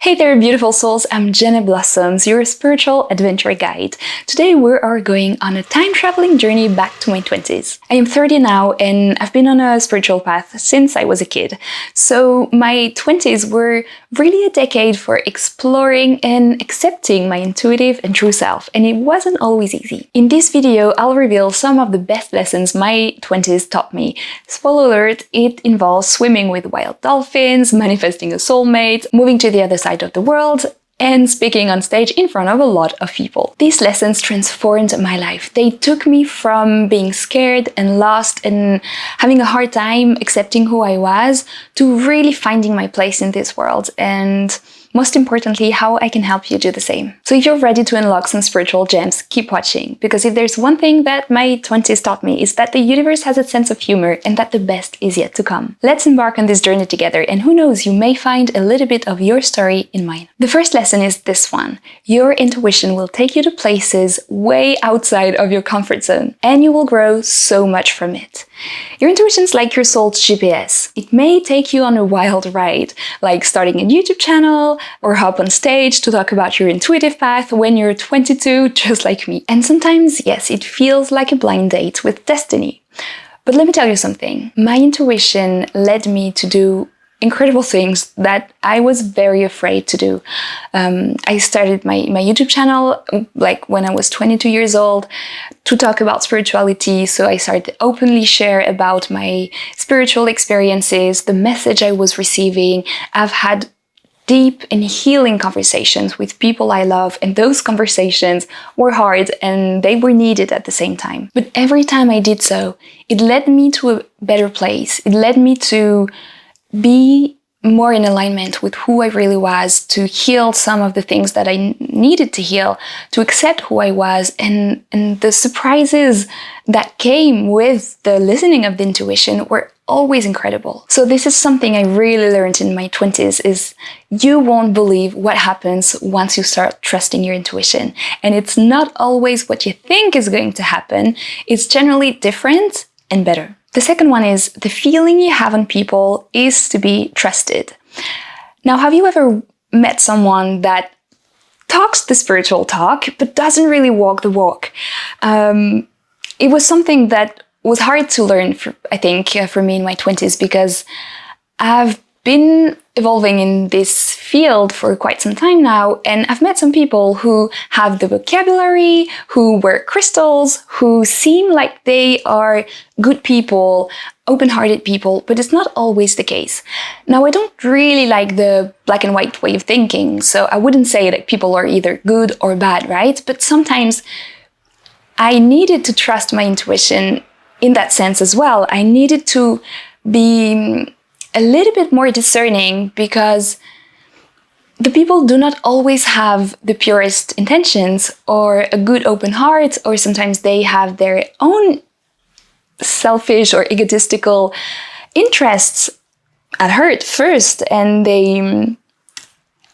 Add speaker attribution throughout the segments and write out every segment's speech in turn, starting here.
Speaker 1: Hey there, beautiful souls. I'm Jenna Blossoms, your spiritual adventure guide. Today we are going on a time-traveling journey back to my 20s. I am 30 now and I've been on a spiritual path since I was a kid. So my 20s were really a decade for exploring and accepting my intuitive and true self, and it wasn't always easy. In this video, I'll reveal some of the best lessons my 20s taught me. Spoiler alert, it involves swimming with wild dolphins, manifesting a soulmate, moving to the other side of the world, and speaking on stage in front of a lot of people. These lessons transformed my life. They took me from being scared and lost and having a hard time accepting who I was to really finding my place in this world, and most importantly, how I can help you do the same. So if you're ready to unlock some spiritual gems, keep watching, because if there's one thing that my 20s taught me, is that the universe has a sense of humor and that the best is yet to come. Let's embark on this journey together, and who knows, you may find a little bit of your story in mine. The first lesson is this one. Your intuition will take you to places way outside of your comfort zone, and you will grow so much from it. Your intuition's like your soul's GPS. It may take you on a wild ride, like starting a YouTube channel, or hop on stage to talk about your intuitive path when you're 22, just like me. And sometimes, yes, it feels like a blind date with destiny. But let me tell you something. My intuition led me to do incredible things that I was very afraid to do. I started my YouTube channel like when I was 22 years old to talk about spirituality, so I started to openly share about my spiritual experiences, the message I was receiving. I've had deep and healing conversations with people I love, and those conversations were hard and they were needed at the same time. But every time I did so, it led me to a better place. It led me to be more in alignment with who I really was, to heal some of the things that I needed to heal, to accept who I was, and the surprises that came with the listening of the intuition were always incredible. So this is something I really learned in my 20s, is you won't believe what happens once you start trusting your intuition. And it's not always what you think is going to happen. It's generally different and better. The second one is the feeling you have on people is to be trusted. Now, have you ever met someone that talks the spiritual talk, but doesn't really walk the walk? It was something that was hard to learn, I think, for me in my 20s, because I've been evolving in this field for quite some time now, and I've met some people who have the vocabulary, who wear crystals, who seem like they are good people, open-hearted people, but it's not always the case. Now, I don't really like the black and white way of thinking, so I wouldn't say that people are either good or bad, right? But sometimes I needed to trust my intuition in that sense as well. I needed to be a little bit more discerning, because the people do not always have the purest intentions or a good open heart, or sometimes they have their own selfish or egotistical interests at heart first, and they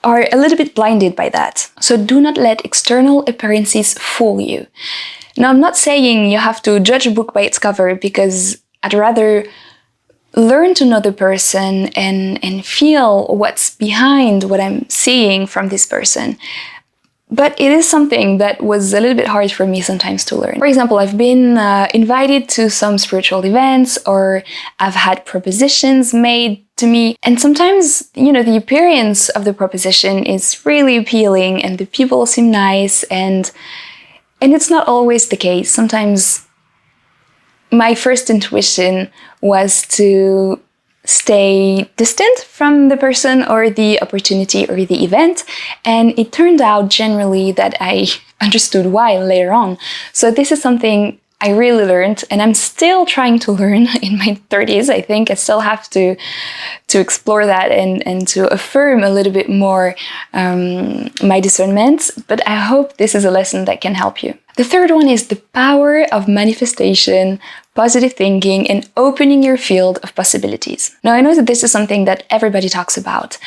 Speaker 1: are a little bit blinded by that. So do not let external appearances fool you. Now, I'm not saying you have to judge a book by its cover, because I'd rather learn to know the person and feel what's behind what I'm seeing from this person. But it is something that was a little bit hard for me sometimes to learn. For example, I've been invited to some spiritual events, or I've had propositions made to me. And sometimes, the appearance of the proposition is really appealing and the people seem nice, and it's not always the case. Sometimes my first intuition was to stay distant from the person or the opportunity or the event, and it turned out generally that I understood why later on. So this is something I really learned, and I'm still trying to learn in my 30s. I think I still have to explore that and to affirm a little bit more my discernment, but I hope this is a lesson that can help you. The third one is the power of manifestation, positive thinking, and opening your field of possibilities. Now, I know that this is something that everybody talks about,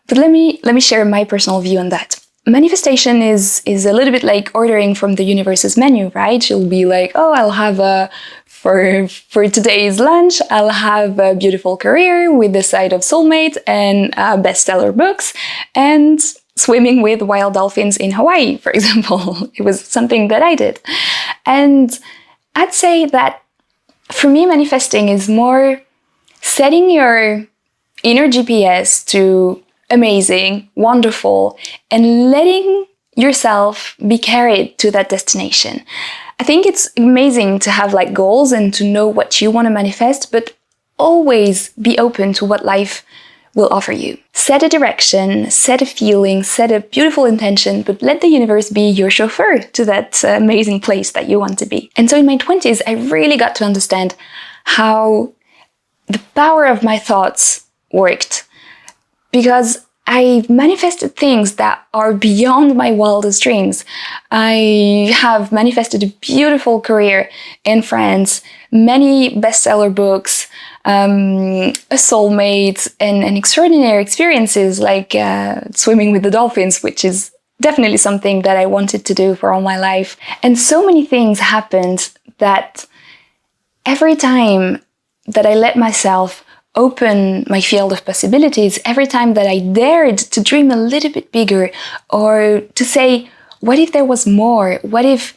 Speaker 1: but let me share my personal view on that. Manifestation is a little bit like ordering from the universe's menu, right? You'll be like, oh, I'll have for today's lunch, I'll have a beautiful career with the side of soulmate and bestseller books and swimming with wild dolphins in Hawaii, for example. It was something that I did. And I'd say that for me, manifesting is more setting your inner GPS to amazing, wonderful, and letting yourself be carried to that destination. I think it's amazing to have like goals and to know what you want to manifest, but always be open to what life will offer you. Set a direction, set a feeling, set a beautiful intention, but let the universe be your chauffeur to that amazing place that you want to be. And so in my 20s, I really got to understand how the power of my thoughts worked, because I manifested things that are beyond my wildest dreams. I have manifested a beautiful career in France, many bestseller books, a soulmate, and extraordinary experiences like swimming with the dolphins, which is definitely something that I wanted to do for all my life. And so many things happened that every time that I let myself open my field of possibilities, every time that I dared to dream a little bit bigger, or to say, what if there was more? What if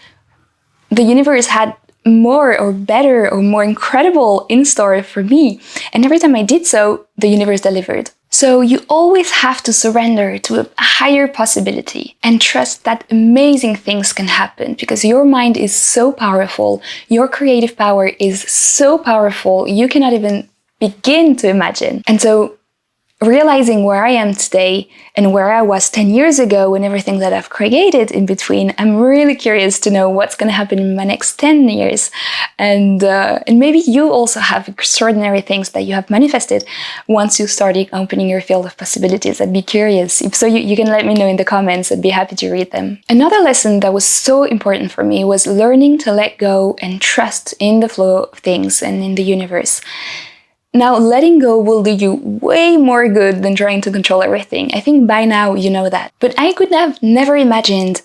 Speaker 1: the universe had more or better or more incredible in store for me? And every time I did so, the universe delivered. So you always have to surrender to a higher possibility and trust that amazing things can happen, because your mind is so powerful, your creative power is so powerful, you cannot even begin to imagine. And so realizing where I am today and where I was 10 years ago and everything that I've created in between, I'm really curious to know what's going to happen in my next 10 years. And maybe you also have extraordinary things that you have manifested once you started opening your field of possibilities. I'd be curious. If so, you can let me know in the comments. I'd be happy to read them. Another lesson that was so important for me was learning to let go and trust in the flow of things and in the universe. Now, letting go will do you way more good than trying to control everything. I think by now you know that. But I could have never imagined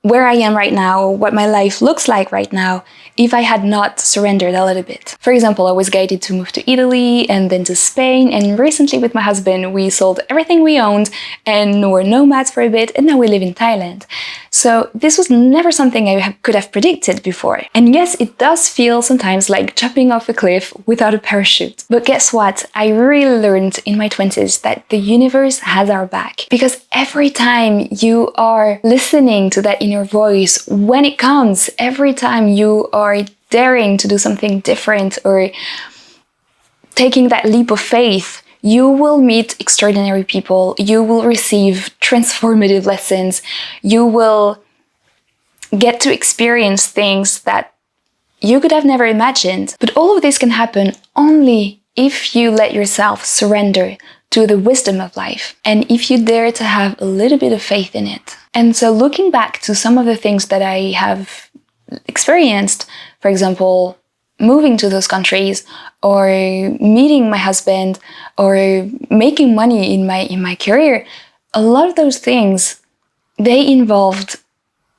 Speaker 1: where I am right now, what my life looks like right now, if I had not surrendered a little bit. For example, I was guided to move to Italy and then to Spain, and recently with my husband we sold everything we owned and were nomads for a bit, and now we live in Thailand. So this was never something I could have predicted before. And yes, it does feel sometimes like jumping off a cliff without a parachute. But guess what? I really learned in my 20s that the universe has our back. Because every time you are listening to that inner voice, when it comes, every time you are daring to do something different or taking that leap of faith, you will meet extraordinary people, you will receive transformative lessons, you will get to experience things that you could have never imagined. But all of this can happen only if you let yourself surrender to the wisdom of life and if you dare to have a little bit of faith in it. And so looking back to some of the things that I have experienced, for example, moving to those countries, or meeting my husband, or making money in my career, a lot of those things, they involved,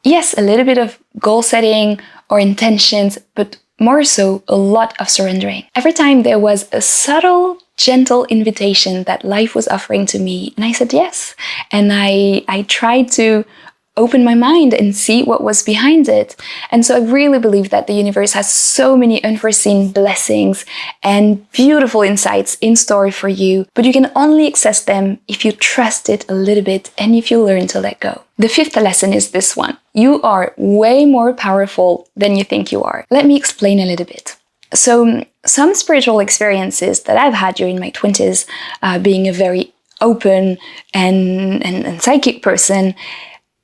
Speaker 1: yes, a little bit of goal setting or intentions, but more so a lot of surrendering. Every time there was a subtle, gentle invitation that life was offering to me, and I said yes. And I tried to open my mind and see what was behind it. And so I really believe that the universe has so many unforeseen blessings and beautiful insights in store for you, but you can only access them if you trust it a little bit and if you learn to let go. The fifth lesson is this one. You are way more powerful than you think you are. Let me explain a little bit. So some spiritual experiences that I've had during my 20s, being a very open and psychic person,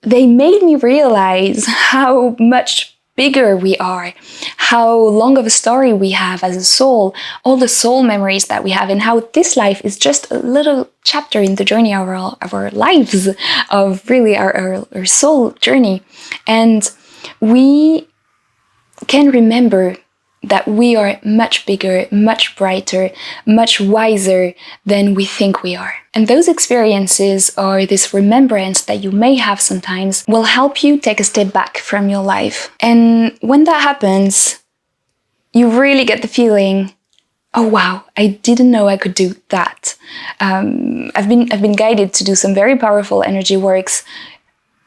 Speaker 1: they made me realize how much bigger we are, how long of a story we have as a soul, all the soul memories that we have, and how this life is just a little chapter in the journey of our lives, of really our soul journey. And we can remember that we are much bigger, much brighter, much wiser than we think we are. And those experiences, or this remembrance that you may have sometimes, will help you take a step back from your life. And when that happens, you really get the feeling, oh wow, I didn't know I could do that. I've been guided to do some very powerful energy works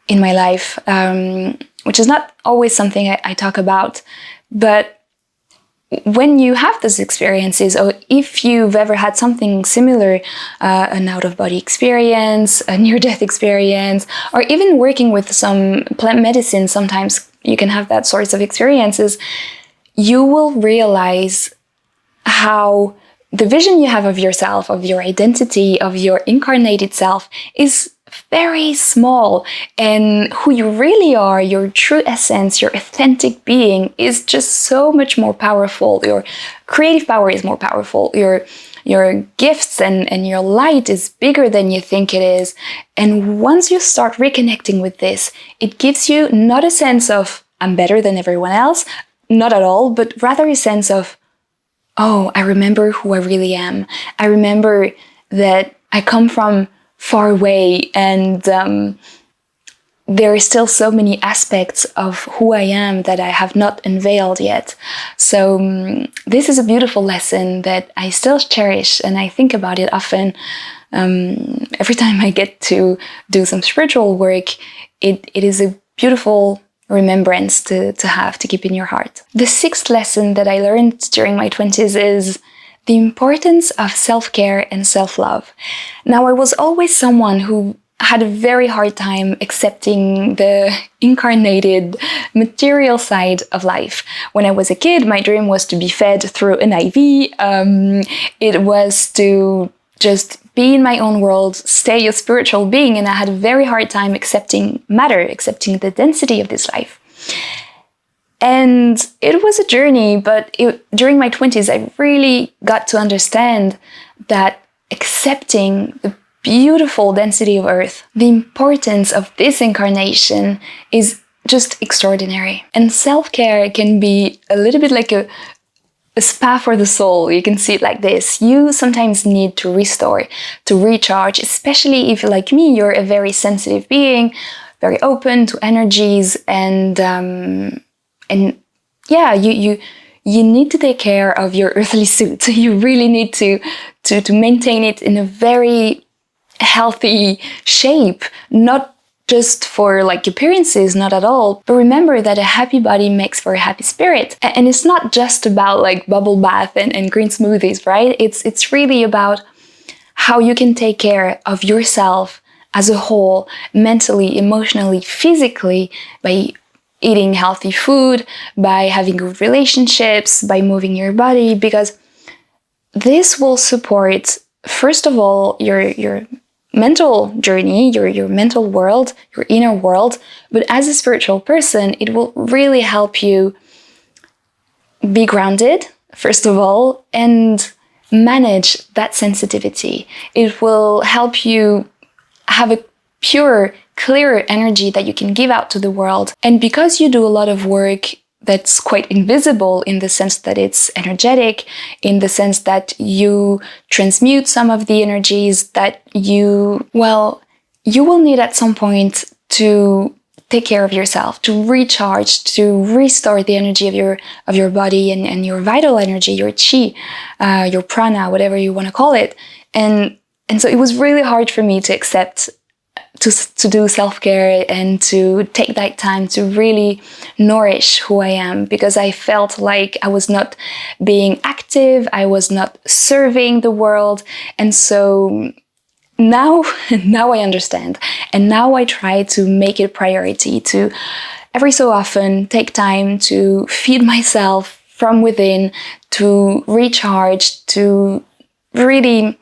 Speaker 1: in my life, which is not always something I talk about, but when you have those experiences, or if you've ever had something similar, an out-of-body experience, a near-death experience, or even working with some plant medicine, sometimes you can have that sorts of experiences, you will realize how the vision you have of yourself, of your identity, of your incarnated self is very small, and who you really are, your true essence, your authentic being is just so much more powerful. Your creative power is more powerful. Your gifts and your light is bigger than you think it is. And once you start reconnecting with this, it gives you not a sense of I'm better than everyone else, not at all, but rather a sense of, oh, I remember who I really am. I remember that I come from far away, and there are still so many aspects of who I am that I have not unveiled yet. So this is a beautiful lesson that I still cherish, and I think about it often. Every time I get to do some spiritual work, it is a beautiful remembrance to have, to keep in your heart. The sixth lesson that I learned during my 20s is the importance of self-care and self-love. Now, I was always someone who had a very hard time accepting the incarnated material side of life. When I was a kid, my dream was to be fed through an IV. It was to just be in my own world, stay a spiritual being, and I had a very hard time accepting matter, accepting the density of this life. And it was a journey, but during my 20s, I really got to understand that accepting the beautiful density of Earth, the importance of this incarnation is just extraordinary. And self-care can be a little bit like a spa for the soul. You can see it like this. You sometimes need to restore, to recharge, especially if, like me, you're a very sensitive being, very open to energies, and yeah, you need to take care of your earthly suit. You really need to maintain it in a very healthy shape, not just for like appearances, not at all. But remember that a happy body makes for a happy spirit. And it's not just about like bubble bath and green smoothies, right? It's really about how you can take care of yourself as a whole, mentally, emotionally, physically, by eating healthy food, by having good relationships, by moving your body, because this will support, first of all, your mental journey, your mental world, your inner world, but as a spiritual person, it will really help you be grounded, first of all, and manage that sensitivity. It will help you have a pure, clearer energy that you can give out to the world. And because you do a lot of work that's quite invisible, in the sense that it's energetic, in the sense that you transmute some of the energies that you will need at some point to take care of yourself, to recharge, to restore the energy of your body and your vital energy, your chi, your prana, whatever you want to call it. And so it was really hard for me to accept to do self-care and to take that time to really nourish who I am, because I felt like I was not being active, I was not serving the world. And so now I understand, and now I try to make it a priority to every so often take time to feed myself from within, to recharge, to really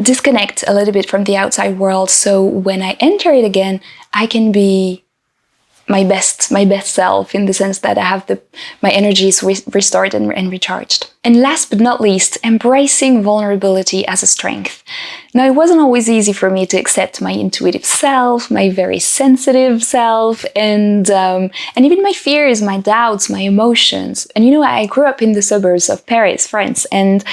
Speaker 1: disconnect a little bit from the outside world, so when I enter it again, I can be my best self, in the sense that I have my energy is restored and recharged. And last but not least, embracing vulnerability as a strength. Now, it wasn't always easy for me to accept my intuitive self, my very sensitive self, and even my fears, my doubts, my emotions. And I grew up in the suburbs of Paris, France, and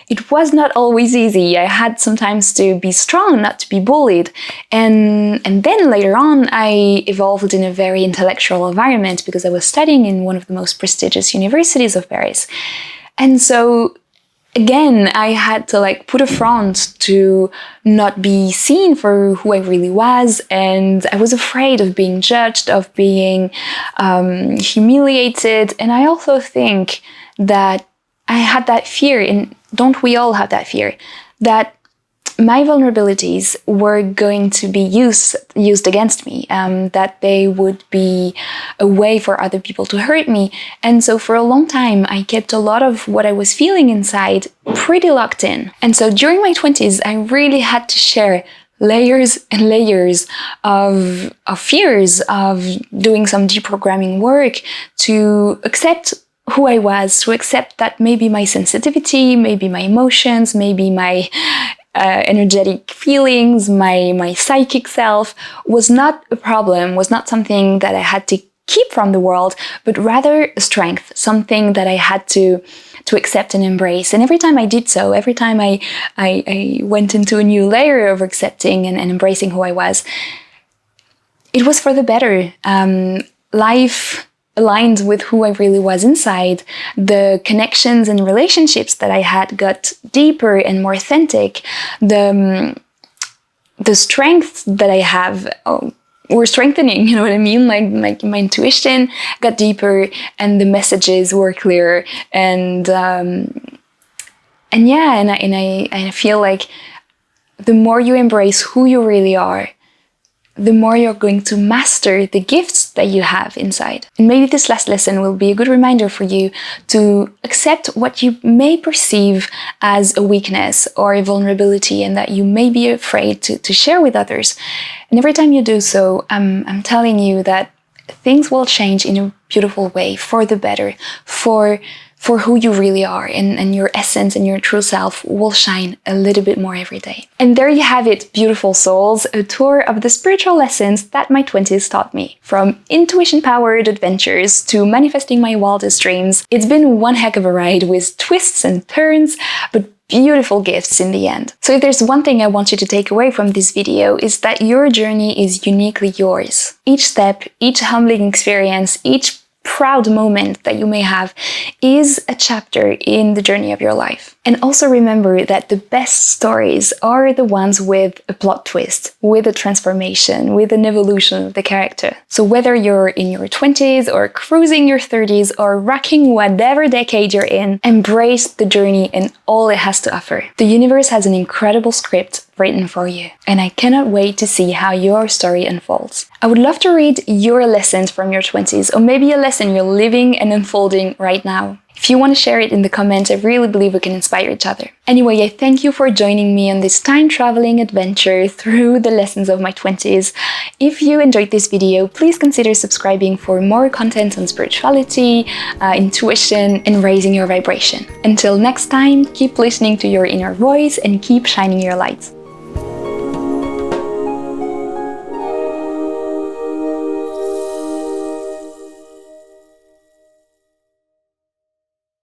Speaker 1: it was not always easy. I had sometimes to be strong, not to be bullied. And then later on, I evolved in a very intellectual environment because I was studying in one of the most prestigious universities of Paris. And so, again, I had to put a front to not be seen for who I really was, and I was afraid of being judged, of being humiliated. And I also think that I had that fear, and don't we all have that fear, that my vulnerabilities were going to be used against me, that they would be a way for other people to hurt me. And so for a long time, I kept a lot of what I was feeling inside pretty locked in. And so during my 20s, I really had to share layers and layers of fears, of doing some deprogramming work to accept who I was, to accept that maybe my sensitivity, maybe my emotions, maybe my energetic feelings, my psychic self was not a problem, was not something that I had to keep from the world, but rather a strength, something that I had to accept and embrace. And every time I did so, every time I went into a new layer of accepting and embracing who I was, it was for the better. Life aligned with who I really was inside. The connections and relationships that I had got deeper and more authentic. The strengths that I have were strengthening, you know what I mean? Like my intuition got deeper and the messages were clearer. And I feel like the more you embrace who you really are, the more you're going to master the gifts that you have inside. And maybe this last lesson will be a good reminder for you to accept what you may perceive as a weakness or a vulnerability and that you may be afraid to share with others. And every time you do so, I'm telling you that things will change in a beautiful way, for the better, for who you really are, and your essence and your true self will shine a little bit more every day. And there you have it, beautiful souls, a tour of the spiritual lessons that my 20s taught me. From intuition-powered adventures to manifesting my wildest dreams, it's been one heck of a ride with twists and turns, but beautiful gifts in the end. So if there's one thing I want you to take away from this video, is that your journey is uniquely yours. Each step, each humbling experience, each proud moment that you may have is a chapter in the journey of your life. And also remember that the best stories are the ones with a plot twist, with a transformation, with an evolution of the character. So whether you're in your 20s or cruising your 30s or rocking whatever decade you're in, embrace the journey and all it has to offer. The universe has an incredible script written for you, and I cannot wait to see how your story unfolds. I would love to read your lessons from your 20s, or maybe a lesson you're living and unfolding right now. If you want to share it in the comments, I really believe we can inspire each other. Anyway, I thank you for joining me on this time-traveling adventure through the lessons of my 20s. If you enjoyed this video, please consider subscribing for more content on spirituality, intuition, and raising your vibration. Until next time, keep listening to your inner voice and keep shining your light.